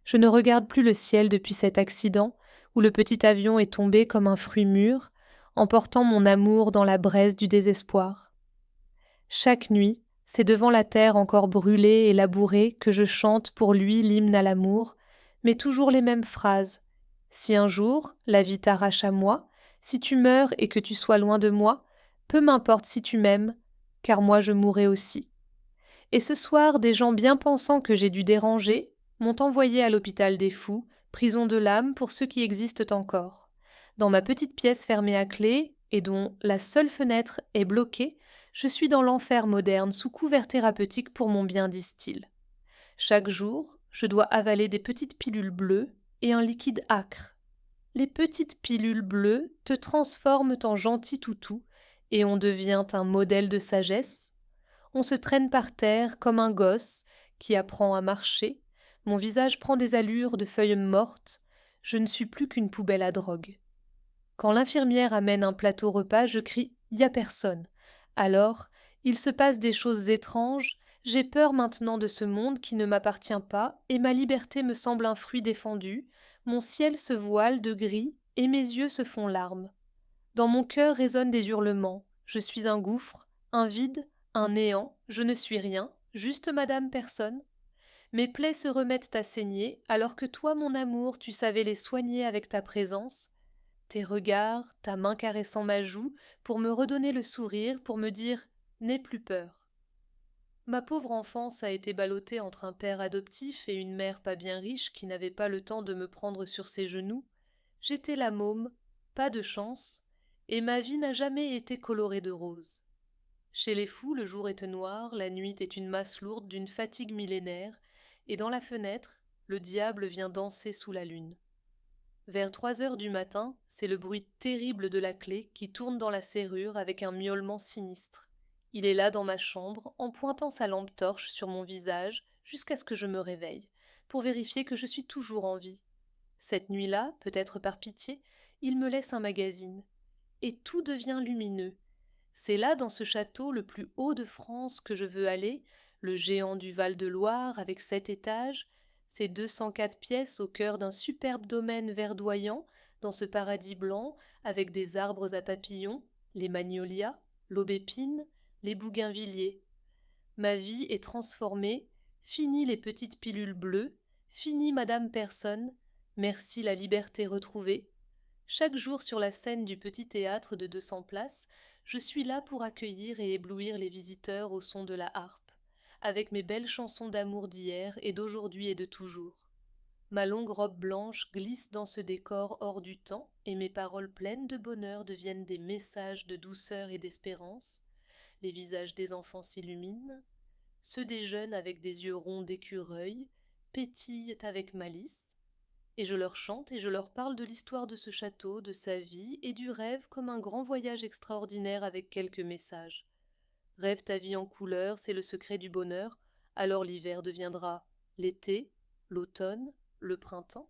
Je ne regarde plus le ciel depuis cet accident où le petit avion est tombé comme un fruit mûr, emportant mon amour dans la braise du désespoir. Chaque nuit, c'est devant la terre encore brûlée et labourée que je chante pour lui l'hymne à l'amour, mais toujours les mêmes phrases. Si un jour la vie t'arrache à moi, si tu meurs et que tu sois loin de moi, peu m'importe si tu m'aimes, car moi je mourrai aussi. Et ce soir, des gens bien pensants que j'ai dû déranger m'ont envoyé à l'hôpital des fous, prison de l'âme pour ceux qui existent encore. Dans ma petite pièce fermée à clé, et dont la seule fenêtre est bloquée, je suis dans l'enfer moderne sous couvert thérapeutique pour mon bien, disent-ils. Chaque jour, je dois avaler des petites pilules bleues et un liquide âcre. Les petites pilules bleues te transforment en gentil toutou et on devient un modèle de sagesse. On se traîne par terre comme un gosse qui apprend à marcher. Mon visage prend des allures de feuilles mortes. Je ne suis plus qu'une poubelle à drogue. Quand l'infirmière amène un plateau repas, je crie « Y a personne ». Alors, il se passe des choses étranges. J'ai peur maintenant de ce monde qui ne m'appartient pas, et ma liberté me semble un fruit défendu. Mon ciel se voile de gris, et mes yeux se font larmes. Dans mon cœur résonnent des hurlements. Je suis un gouffre, un vide, un néant, je ne suis rien, juste Madame Personne. Mes plaies se remettent à saigner, alors que toi, mon amour, tu savais les soigner avec ta présence. Tes regards, ta main caressant ma joue, pour me redonner le sourire, pour me dire « N'aie plus peur ». Ma pauvre enfance a été ballottée entre un père adoptif et une mère pas bien riche qui n'avait pas le temps de me prendre sur ses genoux. J'étais la môme, pas de chance, et ma vie n'a jamais été colorée de rose. Chez les fous, le jour est noir, la nuit est une masse lourde d'une fatigue millénaire, et dans la fenêtre, le diable vient danser sous la lune. Vers 3 heures du matin, c'est le bruit terrible de la clé qui tourne dans la serrure avec un miaulement sinistre. Il est là dans ma chambre, en pointant sa lampe torche sur mon visage jusqu'à ce que je me réveille, pour vérifier que je suis toujours en vie. Cette nuit-là, peut-être par pitié, il me laisse un magazine. Et tout devient lumineux. C'est là, dans ce château le plus haut de France, que je veux aller, le géant du Val-de-Loire avec 7 étages, ses 204 pièces au cœur d'un superbe domaine verdoyant, dans ce paradis blanc, avec des arbres à papillons, les magnolias, l'aubépine, les bougainvilliers. Ma vie est transformée, fini les petites pilules bleues, fini Madame Personne, merci la liberté retrouvée. Chaque jour sur la scène du petit théâtre de 200 places, je suis là pour accueillir et éblouir les visiteurs au son de la harpe, avec mes belles chansons d'amour d'hier et d'aujourd'hui et de toujours. Ma longue robe blanche glisse dans ce décor hors du temps, et mes paroles pleines de bonheur deviennent des messages de douceur et d'espérance. Les visages des enfants s'illuminent, ceux des jeunes avec des yeux ronds d'écureuil pétillent avec malice, et je leur chante et je leur parle de l'histoire de ce château, de sa vie et du rêve comme un grand voyage extraordinaire avec quelques messages. Rêve ta vie en couleurs, c'est le secret du bonheur, alors l'hiver deviendra l'été, l'automne, le printemps.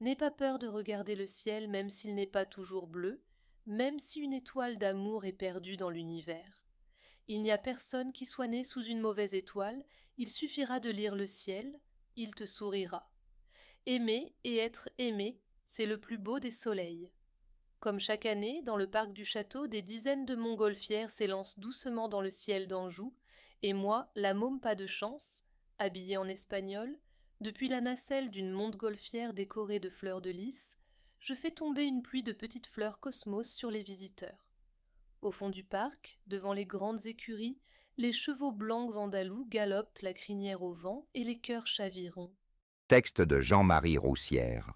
N'aie pas peur de regarder le ciel même s'il n'est pas toujours bleu, même si une étoile d'amour est perdue dans l'univers. Il n'y a personne qui soit né sous une mauvaise étoile, il suffira de lire le ciel, il te sourira. Aimer et être aimé, c'est le plus beau des soleils. Comme chaque année, dans le parc du château, des dizaines de montgolfières s'élancent doucement dans le ciel d'Anjou, et moi, la môme pas de chance, habillée en espagnol, depuis la nacelle d'une montgolfière décorée de fleurs de lys, je fais tomber une pluie de petites fleurs cosmos sur les visiteurs. Au fond du parc, devant les grandes écuries, les chevaux blancs andalous galopent la crinière au vent et les cœurs chaviront. Texte de Jean-Marie Roussière.